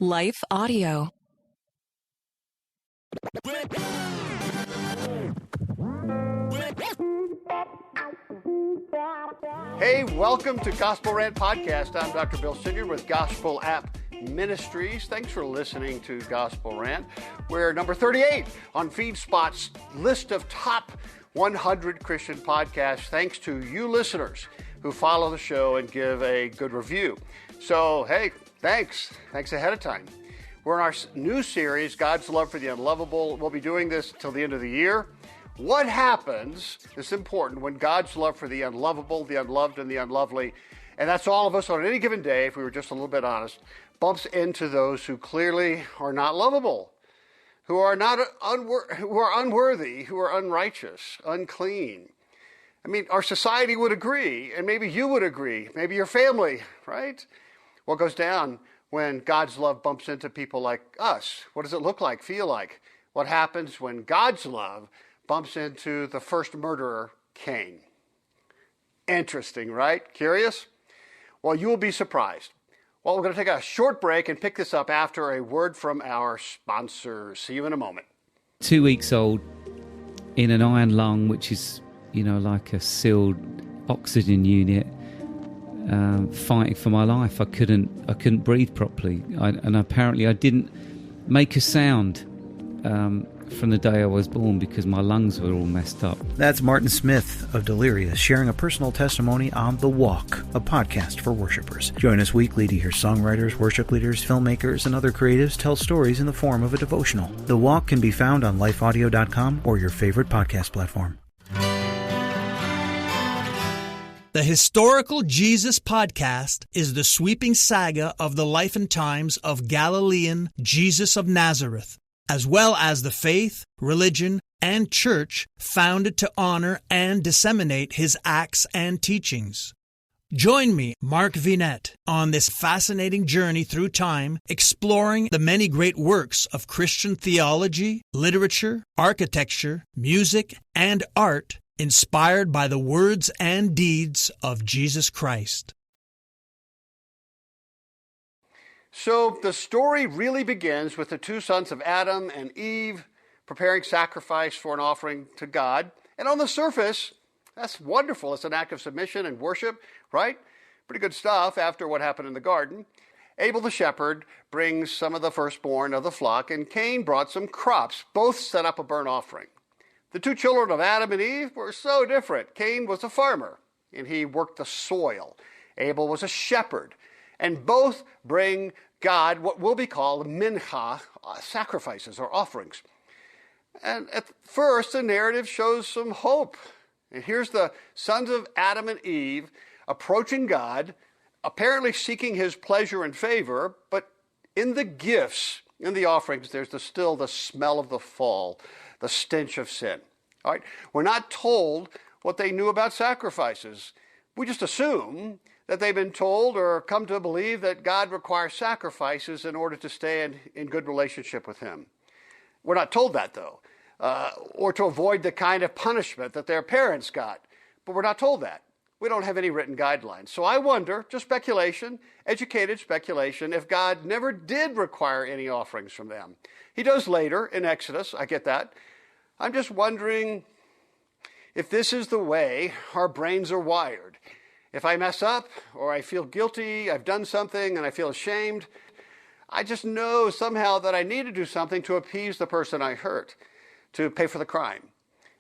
Life Audio. Hey, welcome to Gospel Rant Podcast. I'm Dr. Bill Sinyard with Gospel App Ministries. Thanks for listening to Gospel Rant. We're number 38 on FeedSpot's list of top 100 Christian podcasts, thanks to you listeners who follow the show and give a good review. So, hey, thanks ahead of time. We're in our new series, God's Love for the Unlovable. We'll be doing this till the end of the year. What happens, this is important, when God's love for the unlovable, the unloved, and the unlovely, and that's all of us on any given day, if we were just a little bit honest, bumps into those who clearly are not lovable, who are unworthy, who are unrighteous, unclean. I mean, our society would agree, and maybe you would agree, maybe your family, right? What goes down when God's love bumps into people like us? What does it look like, feel like? What happens when God's love bumps into the first murderer, Cain? Interesting, right? Curious? Well, you will be surprised. Well, we're going to take a short break and pick this up after a word from our sponsors. See you in a moment. 2 weeks old in an iron lung, which is, like a sealed oxygen unit, fighting for my life. I couldn't breathe properly. And apparently I didn't make a sound from the day I was born because my lungs were all messed up. That's Martin Smith of Delirious sharing a personal testimony on The Walk, a podcast for worshipers. Join us weekly to hear songwriters, worship leaders, filmmakers, and other creatives tell stories in the form of a devotional. The Walk can be found on lifeaudio.com or your favorite podcast platform. The Historical Jesus Podcast is the sweeping saga of the life and times of Galilean Jesus of Nazareth, as well as the faith, religion, and church founded to honor and disseminate his acts and teachings. Join me, Mark Vinette, on this fascinating journey through time, exploring the many great works of Christian theology, literature, architecture, music, and art inspired by the words and deeds of Jesus Christ. So the story really begins with the two sons of Adam and Eve preparing sacrifice for an offering to God. And on the surface, that's wonderful. It's an act of submission and worship, right? Pretty good stuff after what happened in the garden. Abel the shepherd brings some of the firstborn of the flock, and Cain brought some crops. Both set up a burnt offering. The two children of Adam and Eve were so different. Cain was a farmer, and he worked the soil. Abel was a shepherd. And both bring God what will be called mincha, sacrifices or offerings. And at first, the narrative shows some hope. And here's the sons of Adam and Eve approaching God, apparently seeking his pleasure and favor, but in the gifts, in the offerings, there's still the smell of the fall, the stench of sin. All right? We're not told what they knew about sacrifices. We just assume that they've been told or come to believe that God requires sacrifices in order to stay in good relationship with him. We're not told that, though, or to avoid the kind of punishment that their parents got. But we're not told that. We don't have any written guidelines. So I wonder, just speculation, educated speculation, if God never did require any offerings from them. He does later in Exodus, I get that. I'm just wondering if this is the way our brains are wired. If I mess up or I feel guilty, I've done something and I feel ashamed, I just know somehow that I need to do something to appease the person I hurt, to pay for the crime.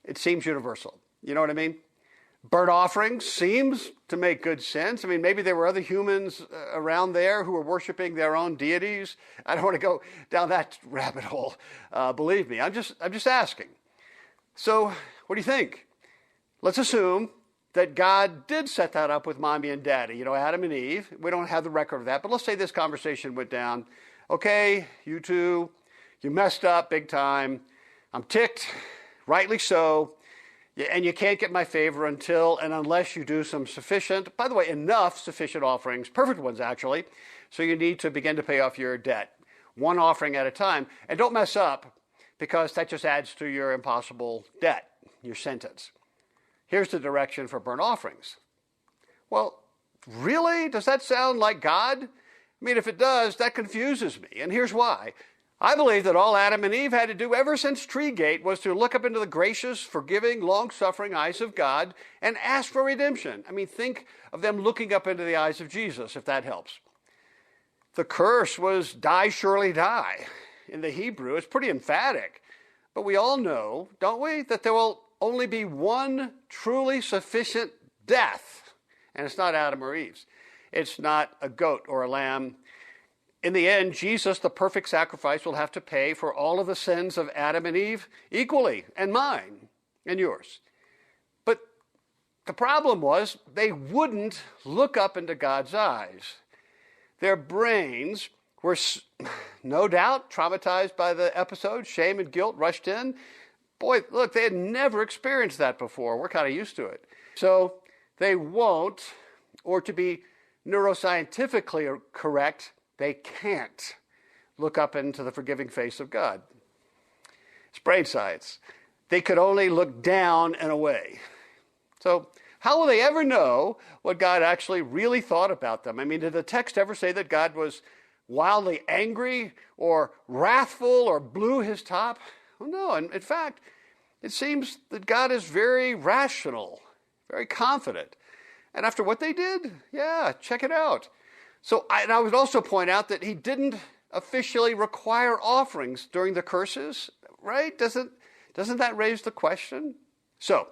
It seems universal. You know what I mean? Burnt offerings seems to make good sense. I mean, maybe there were other humans around there who were worshiping their own deities. I don't want to go down that rabbit hole. Believe me, I'm just asking. So, what do you think? Let's assume that God did set that up with mommy and daddy, Adam and Eve. We don't have the record of that, but let's say this conversation went down. Okay, you two, you messed up big time. I'm ticked, rightly so. And you can't get my favor until and unless you do some sufficient, by the way, enough sufficient offerings, perfect ones actually, so you need to begin to pay off your debt, one offering at a time. And don't mess up, because that just adds to your impossible debt, your sentence. Here's the direction for burnt offerings. Well, really? Does that sound like God? I mean, if it does, that confuses me. And here's why. I believe that all Adam and Eve had to do ever since Treegate was to look up into the gracious, forgiving, long-suffering eyes of God and ask for redemption. I mean, think of them looking up into the eyes of Jesus, if that helps. The curse was die, surely die. In the Hebrew, it's pretty emphatic. But we all know, don't we, that there will only be one truly sufficient death. And it's not Adam or Eve's. It's not a goat or a lamb. In the end, Jesus, the perfect sacrifice, will have to pay for all of the sins of Adam and Eve equally, and mine and yours. But the problem was they wouldn't look up into God's eyes. Their brains were no doubt traumatized by the episode. Shame and guilt rushed in. Boy, look, they had never experienced that before. We're kind of used to it. So they won't, or to be neuroscientifically correct, they can't look up into the forgiving face of God. It's brain science. They could only look down and away. So how will they ever know what God actually really thought about them? I mean, did the text ever say that God was wildly angry or wrathful or blew his top? Well, no. And in fact, it seems that God is very rational, very confident. And after what they did, yeah, check it out. So I would also point out that he didn't officially require offerings during the curses, right? Doesn't that raise the question? So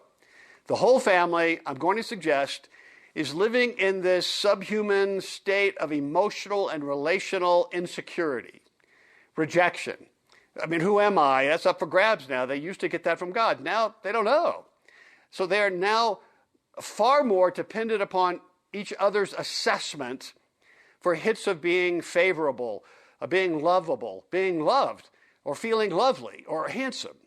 the whole family, I'm going to suggest, is living in this subhuman state of emotional and relational insecurity, rejection. I mean, who am I? That's up for grabs now. They used to get that from God. Now they don't know. So they are now far more dependent upon each other's assessment for hits of being favorable, of being lovable, being loved, or feeling lovely or handsome.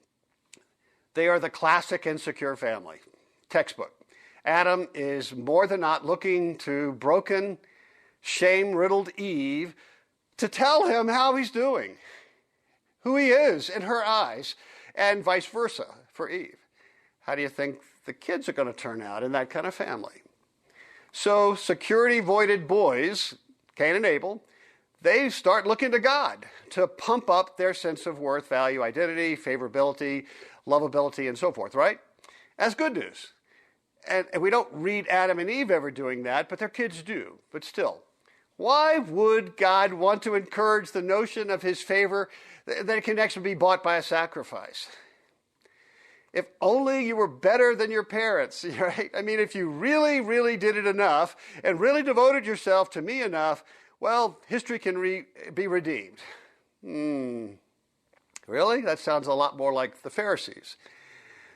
They are the classic insecure family, textbook. Adam is more than not looking to broken, shame-riddled Eve to tell him how he's doing, who he is in her eyes, and vice versa for Eve. How do you think the kids are going to turn out in that kind of family? So security-voided boys, Cain and Abel, they start looking to God to pump up their sense of worth, value, identity, favorability, lovability, and so forth, right? That's good news. And we don't read Adam and Eve ever doing that, but their kids do. But still, why would God want to encourage the notion of his favor that it can actually be bought by a sacrifice? If only you were better than your parents, right? I mean, if you really, really did it enough and really devoted yourself to me enough, well, history can be redeemed. Really? That sounds a lot more like the Pharisees.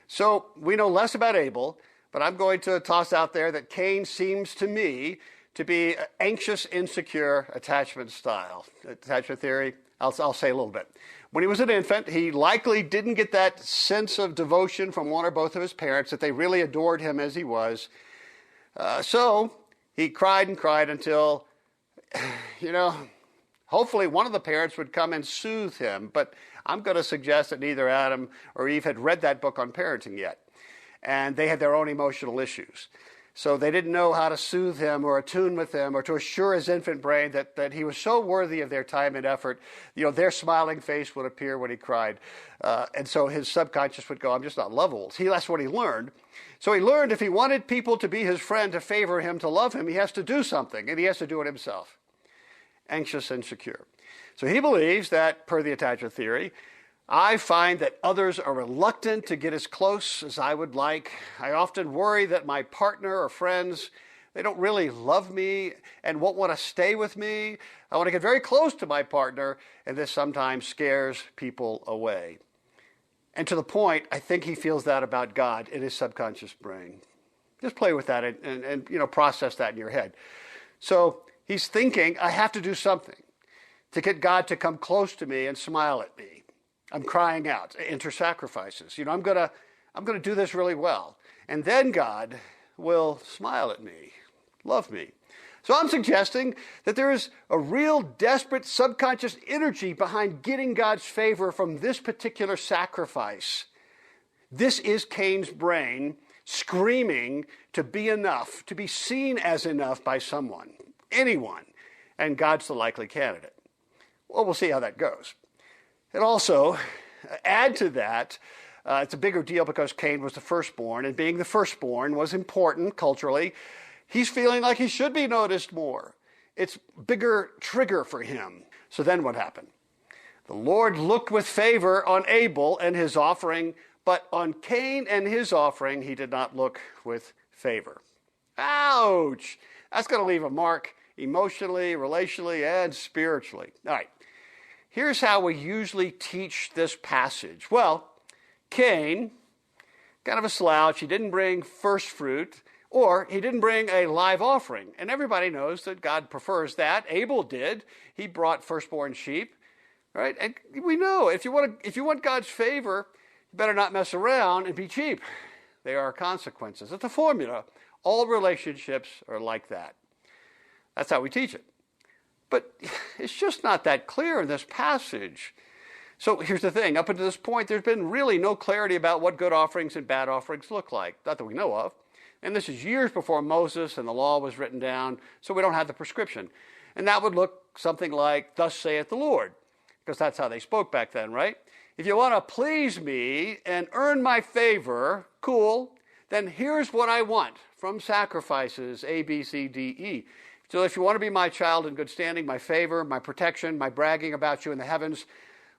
So we know less about Abel, but I'm going to toss out there that Cain seems to me to be anxious, insecure attachment style. Attachment theory, I'll say a little bit. When he was an infant, he likely didn't get that sense of devotion from one or both of his parents, that they really adored him as he was. So he cried and cried until, hopefully one of the parents would come and soothe him. But I'm going to suggest that neither Adam or Eve had read that book on parenting yet. And they had their own emotional issues. So they didn't know how to soothe him or attune with him or to assure his infant brain that he was so worthy of their time and effort. Their smiling face would appear when he cried. And so his subconscious would go, I'm just not lovable. That's what he learned. So he learned if he wanted people to be his friend, to favor him, to love him, he has to do something, and he has to do it himself. Anxious, insecure. So he believes that, per the attachment theory, I find that others are reluctant to get as close as I would like. I often worry that my partner or friends, they don't really love me and won't want to stay with me. I want to get very close to my partner, and this sometimes scares people away. And to the point, I think he feels that about God in his subconscious brain. Just play with that and process that in your head. So he's thinking, I have to do something to get God to come close to me and smile at me. I'm crying out, enter sacrifices. I'm going to do this really well. And then God will smile at me, love me. So I'm suggesting that there is a real desperate subconscious energy behind getting God's favor from this particular sacrifice. This is Cain's brain screaming to be enough, to be seen as enough by someone, anyone. and God's the likely candidate. Well, we'll see how that goes. And also, add to that, it's a bigger deal because Cain was the firstborn, and being the firstborn was important culturally. He's feeling like he should be noticed more. It's a bigger trigger for him. So then what happened? The Lord looked with favor on Abel and his offering, but on Cain and his offering he did not look with favor. Ouch! That's going to leave a mark emotionally, relationally, and spiritually. All right, here's how we usually teach this passage. Well, Cain, kind of a slouch, he didn't bring first fruit, or he didn't bring a live offering. And everybody knows that God prefers that. Abel did. He brought firstborn sheep, right? And we know if you want God's favor, you better not mess around and be cheap. There are consequences. It's a formula. All relationships are like that. That's how we teach it. But it's just not that clear in this passage. So here's the thing. Up until this point, there's been really no clarity about what good offerings and bad offerings look like. Not that we know of. And this is years before Moses and the law was written down, so we don't have the prescription. And that would look something like, "Thus saith the Lord," because that's how they spoke back then, right? If you want to please me and earn my favor, cool, then here's what I want from sacrifices, A, B, C, D, E. So if you want to be my child in good standing, my favor, my protection, my bragging about you in the heavens,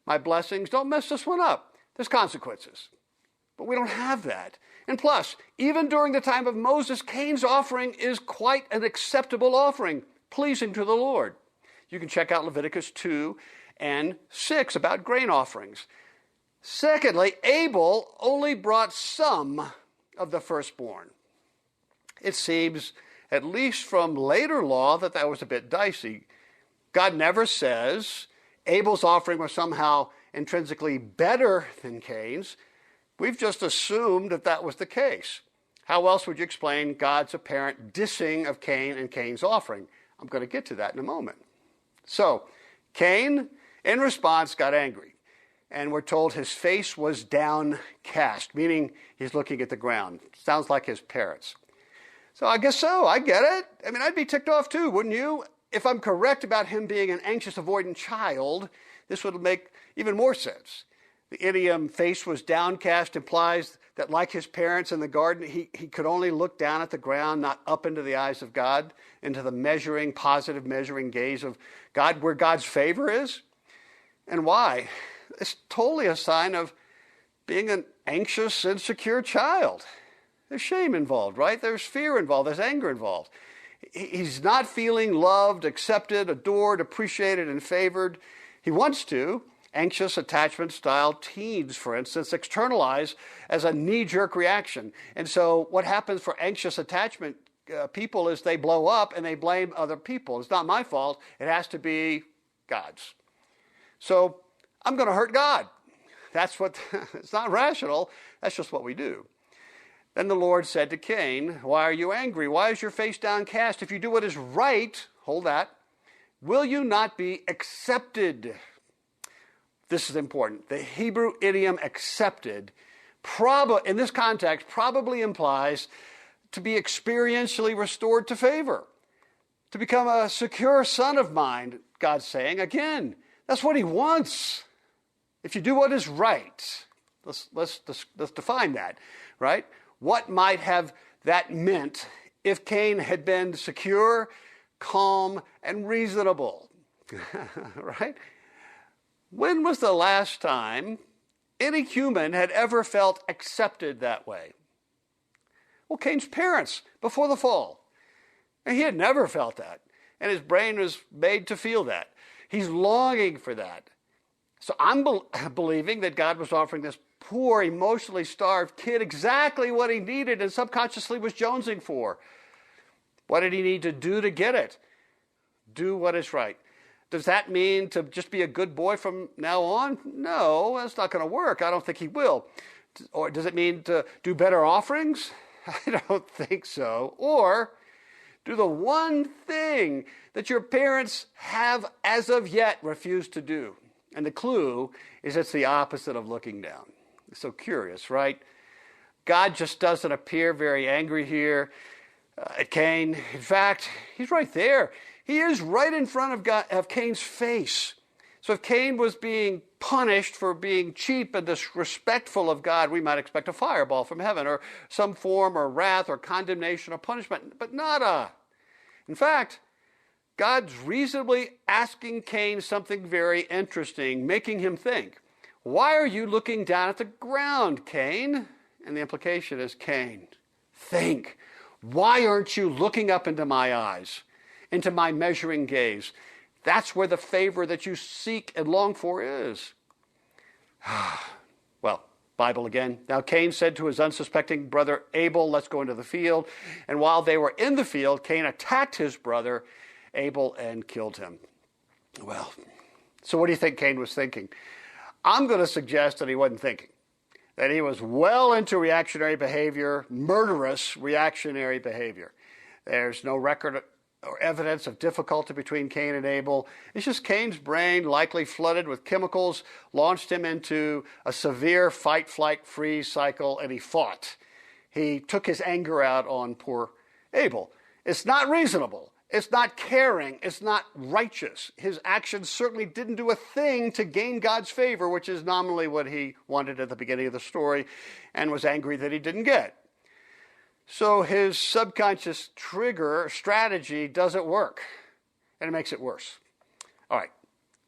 my blessings, don't mess this one up. There's consequences. But we don't have that. And plus, even during the time of Moses, Cain's offering is quite an acceptable offering, pleasing to the Lord. You can check out Leviticus 2 and 6 about grain offerings. Secondly, Abel only brought some of the firstborn. It seems, at least from later law, that was a bit dicey. God never says Abel's offering was somehow intrinsically better than Cain's. We've just assumed that was the case. How else would you explain God's apparent dissing of Cain and Cain's offering? I'm going to get to that in a moment. So, Cain, in response, got angry. And we're told his face was downcast, meaning he's looking at the ground. Sounds like his parents. So I guess so. I get it. I mean, I'd be ticked off too, wouldn't you? If I'm correct about him being an anxious, avoidant child, this would make even more sense. The idiom "face was downcast" implies that, like his parents in the garden, he could only look down at the ground, not up into the eyes of God, into the positive measuring gaze of God, where God's favor is. And why? It's totally a sign of being an anxious, insecure child. There's shame involved, right? There's fear involved. There's anger involved. He's not feeling loved, accepted, adored, appreciated, and favored. He wants to. Anxious attachment style teens, for instance, externalize as a knee-jerk reaction. And so what happens for anxious attachment people is they blow up and they blame other people. It's not my fault. It has to be God's. So I'm going to hurt God. That's what, it's not rational. That's just what we do. Then the Lord said to Cain, "Why are you angry? Why is your face downcast? If you do what is right," hold that, "will you not be accepted?" This is important. The Hebrew idiom "accepted," in this context, probably implies to be experientially restored to favor, to become a secure son of mine, God's saying. Again, that's what he wants. If you do what is right, let's define that, right? What might have that meant if Cain had been secure, calm, and reasonable, right? When was the last time any human had ever felt accepted that way? Well, Cain's parents, before the fall. And he had never felt that. And his brain was made to feel that. He's longing for that. So I'm believing that God was offering this poor, emotionally starved kid exactly what he needed and subconsciously was jonesing for. What did he need to do to get it? Do what is right. Does that mean to just be a good boy from now on? No, that's not going to work. I don't think he will. Or does it mean to do better offerings? I don't think so. Or do the one thing that your parents have as of yet refused to do. And the clue is it's the opposite of looking down. It's so curious, right? God just doesn't appear very angry here at Cain. In fact, he's right there. He is right in front of Cain's face. So if Cain was being punished for being cheap and disrespectful of God, we might expect a fireball from heaven or some form of wrath or condemnation or punishment, but nada. In fact, God's reasonably asking Cain something very interesting, making him think, why are you looking down at the ground, Cain? And the implication is, Cain, think, why aren't you looking up into my eyes, into my measuring gaze? That's where the favor that you seek and long for is. Well, Bible again. Now Cain said to his unsuspecting brother Abel, let's go into the field. And while they were in the field, Cain attacked his brother Abel and killed him. Well, so what do you think Cain was thinking? I'm going to suggest that he wasn't thinking. That he was well into reactionary behavior, murderous reactionary behavior. There's no record or evidence of difficulty between Cain and Abel. It's just Cain's brain, likely flooded with chemicals, launched him into a severe fight, flight, freeze cycle, and he fought. He took his anger out on poor Abel. It's not reasonable. It's not caring. It's not righteous. His actions certainly didn't do a thing to gain God's favor, which is nominally what he wanted at the beginning of the story and was angry that he didn't get. So his subconscious trigger strategy doesn't work, and it makes it worse. All right,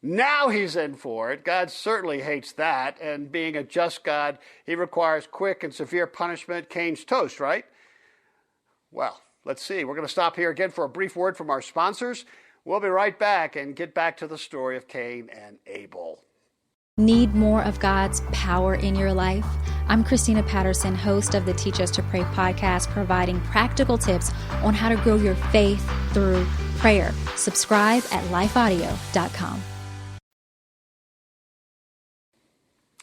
now he's in for it. God certainly hates that, and being a just God, he requires quick and severe punishment. Cain's toast, right? Well, let's see. We're going to stop here again for a brief word from our sponsors. We'll be right back and get back to the story of Cain and Abel. Need more of God's power in your life? I'm Christina Patterson, host of the Teach Us to Pray podcast, providing practical tips on how to grow your faith through prayer. Subscribe at lifeaudio.com.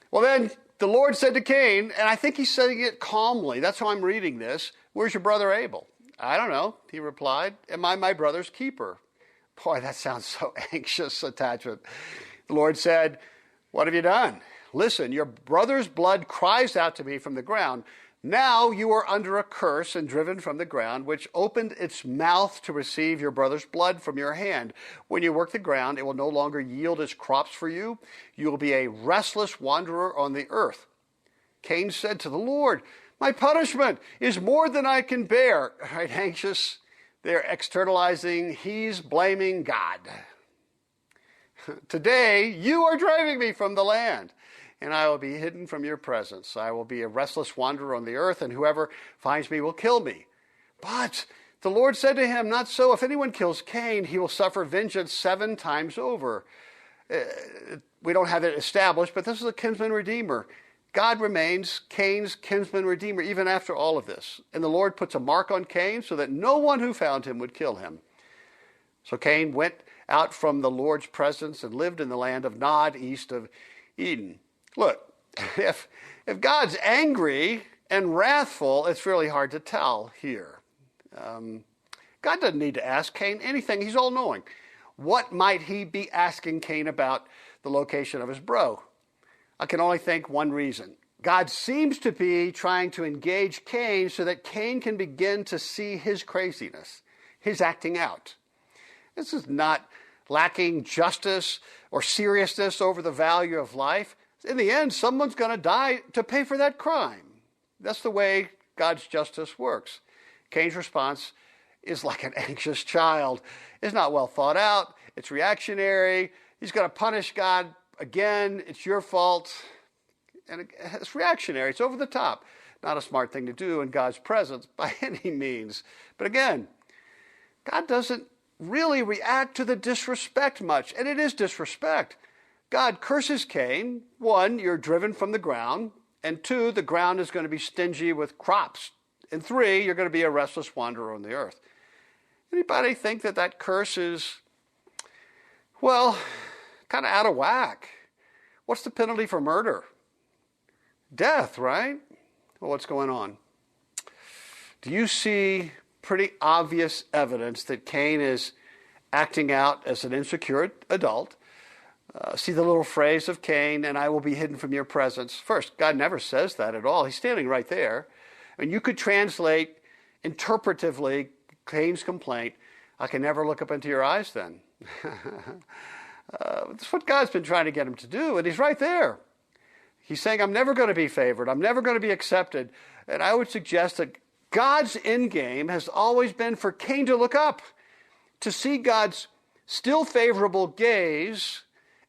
Well, then the Lord said to Cain, and I think he's saying it calmly. That's how I'm reading this. Where's your brother Abel? I don't know, he replied. Am I my brother's keeper? Boy, that sounds so anxious attachment. The Lord said, what have you done? Listen, your brother's blood cries out to me from the ground. Now you are under a curse and driven from the ground, which opened its mouth to receive your brother's blood from your hand. When you work the ground, it will no longer yield its crops for you. You will be a restless wanderer on the earth. Cain said to the Lord, my punishment is more than I can bear. Right, anxious? They're externalizing. He's blaming God. Today, you are driving me from the land, and I will be hidden from your presence. I will be a restless wanderer on the earth, and whoever finds me will kill me. But the Lord said to him, not so. If anyone kills Cain, he will suffer vengeance 7 times over. We don't have it established, but this is a kinsman redeemer. God remains Cain's kinsman redeemer even after all of this. And the Lord puts a mark on Cain so that no one who found him would kill him. So Cain went out from the Lord's presence and lived in the land of Nod, east of Eden. Look, if God's angry and wrathful, it's really hard to tell here. God doesn't need to ask Cain anything. He's all-knowing. What might he be asking Cain about the location of his bro? I can only think one reason. God seems to be trying to engage Cain so that Cain can begin to see his craziness, his acting out. This is not lacking justice or seriousness over the value of life. In the end, someone's going to die to pay for that crime. That's the way God's justice works. Cain's response is like an anxious child. It's not well thought out. It's reactionary. He's going to punish God again. It's your fault. And it's reactionary. It's over the top. Not a smart thing to do in God's presence by any means. But again, God doesn't really react to the disrespect much, and it is disrespect. God curses Cain. 1, you're driven from the ground, and 2, the ground is going to be stingy with crops, and 3, you're going to be a restless wanderer on the earth. Anybody think that curse is, well, kind of out of whack? What's the penalty for murder? Death, right? Well, what's going on? Do you see pretty obvious evidence that Cain is acting out as an insecure adult? See the little phrase of Cain, and I will be hidden from your presence. First, God never says that at all. He's standing right there. And you could translate interpretively Cain's complaint, I can never look up into your eyes then. That's what God's been trying to get him to do, and he's right there. He's saying, I'm never going to be favored. I'm never going to be accepted. And I would suggest that God's end game has always been for Cain to look up, to see God's still favorable gaze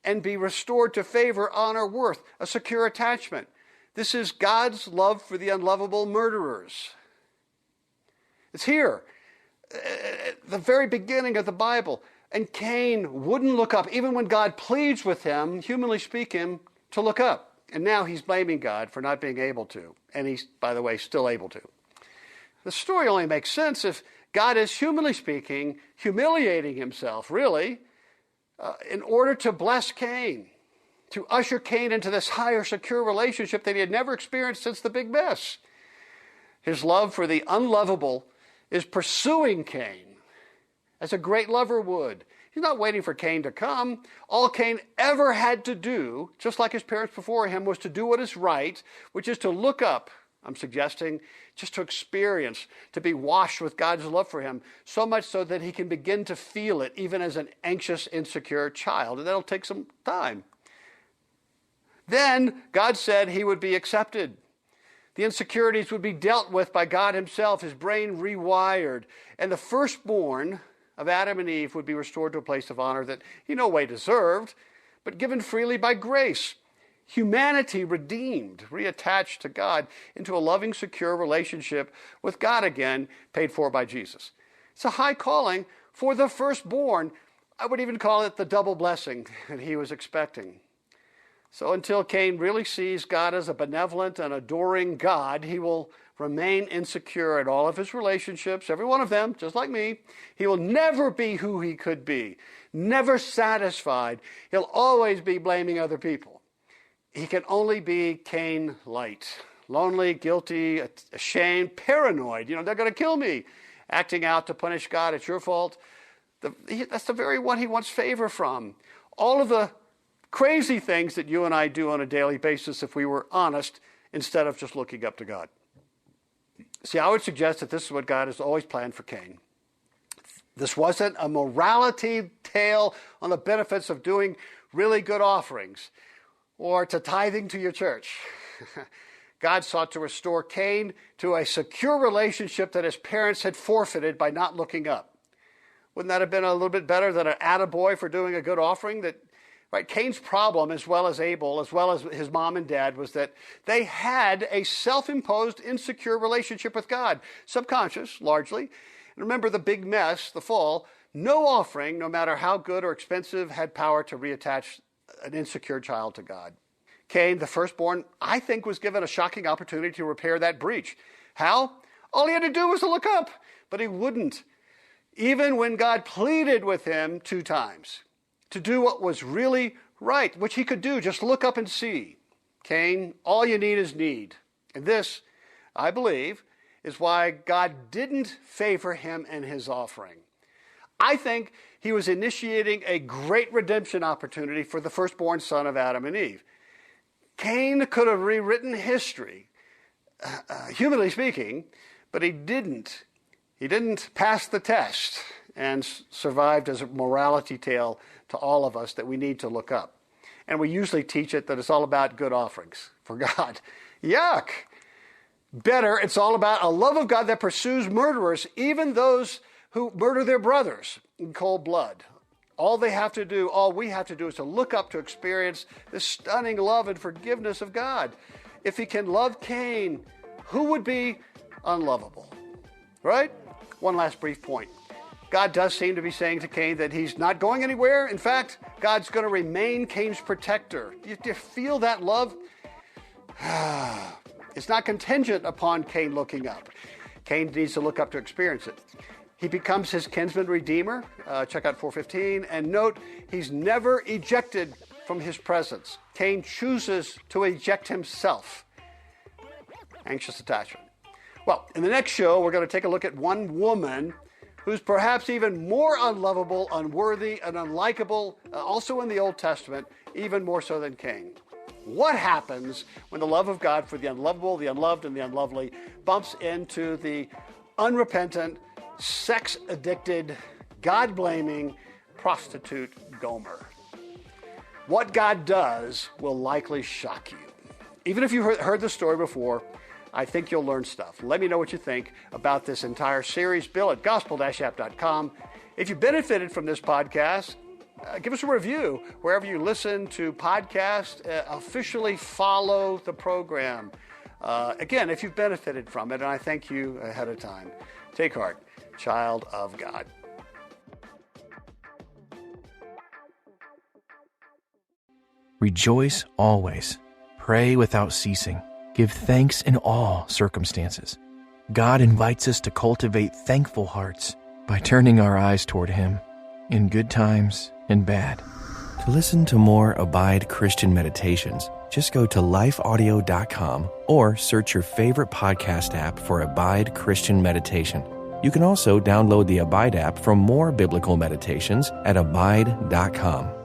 and be restored to favor, honor, worth, a secure attachment. This is God's love for the unlovable murderers. It's here, at the very beginning of the Bible. And Cain wouldn't look up, even when God pleads with him, humanly speaking, to look up. And now he's blaming God for not being able to. And he's, by the way, still able to. The story only makes sense if God is, humanly speaking, humiliating himself, really, in order to bless Cain, to usher Cain into this higher, secure relationship that he had never experienced since the big mess. His love for the unlovable is pursuing Cain as a great lover would. He's not waiting for Cain to come. All Cain ever had to do, just like his parents before him, was to do what is right, which is to look up, I'm suggesting, just to experience, to be washed with God's love for him, so much so that he can begin to feel it even as an anxious, insecure child. And that'll take some time. Then God said he would be accepted. The insecurities would be dealt with by God himself, his brain rewired, and the firstborn of Adam and Eve would be restored to a place of honor that he no way deserved, but given freely by grace. Humanity redeemed, reattached to God into a loving, secure relationship with God again, paid for by Jesus. It's a high calling for the firstborn. I would even call it the double blessing that he was expecting. So until Cain really sees God as a benevolent and adoring God, he will remain insecure in all of his relationships, every one of them, just like me. He will never be who he could be, never satisfied. He'll always be blaming other people. He can only be Cain light, lonely, guilty, ashamed, paranoid. They're going to kill me. Acting out to punish God, it's your fault. That's the very one he wants favor from. All of the crazy things that you and I do on a daily basis, if we were honest, instead of just looking up to God. See, I would suggest that this is what God has always planned for Cain. This wasn't a morality tale on the benefits of doing really good offerings or to tithing to your church. God sought to restore Cain to a secure relationship that his parents had forfeited by not looking up. Wouldn't that have been a little bit better than an attaboy for doing a good offering? Right, Cain's problem, as well as Abel, as well as his mom and dad, was that they had a self-imposed, insecure relationship with God, subconscious, largely. And remember the big mess, the fall. No offering, no matter how good or expensive, had power to reattach an insecure child to God. Cain, the firstborn, I think was given a shocking opportunity to repair that breach. How? All he had to do was to look up, but he wouldn't. Even when God pleaded with him 2 times. To do what was really right, which he could do, just look up and see. Cain, all you need is need. And this, I believe, is why God didn't favor him in his offering. I think he was initiating a great redemption opportunity for the firstborn son of Adam and Eve. Cain could have rewritten history, humanly speaking, but he didn't. He didn't pass the test and survived as a morality tale to all of us that we need to look up. And we usually teach it that it's all about good offerings for God. Yuck! Better, it's all about a love of God that pursues murderers, even those who murder their brothers in cold blood. All we have to do is to look up to experience this stunning love and forgiveness of God. If he can love Cain, who would be unlovable? Right? One last brief point. God does seem to be saying to Cain that he's not going anywhere. In fact, God's going to remain Cain's protector. Do you feel that love? It's not contingent upon Cain looking up. Cain needs to look up to experience it. He becomes his kinsman redeemer. Check out 4:15. And note, he's never ejected from his presence. Cain chooses to eject himself. Anxious attachment. Well, in the next show, we're going to take a look at one woman who's perhaps even more unlovable, unworthy, and unlikable, also in the Old Testament, even more so than Cain. What happens when the love of God for the unlovable, the unloved, and the unlovely bumps into the unrepentant, sex-addicted, God-blaming prostitute Gomer. What God does will likely shock you. Even if you've heard the story before, I think you'll learn stuff. Let me know what you think about this entire series. Bill at gospel-app.com. If you benefited from this podcast, give us a review wherever you listen to podcasts. Officially follow the program. Again, if you've benefited from it, and I thank you ahead of time. Take heart, child of God. Rejoice always. Pray without ceasing. Give thanks in all circumstances. God invites us to cultivate thankful hearts by turning our eyes toward Him in good times and bad. To listen to more Abide Christian meditations, just go to lifeaudio.com or search your favorite podcast app for Abide Christian Meditation. You can also download the Abide app for more biblical meditations at abide.com.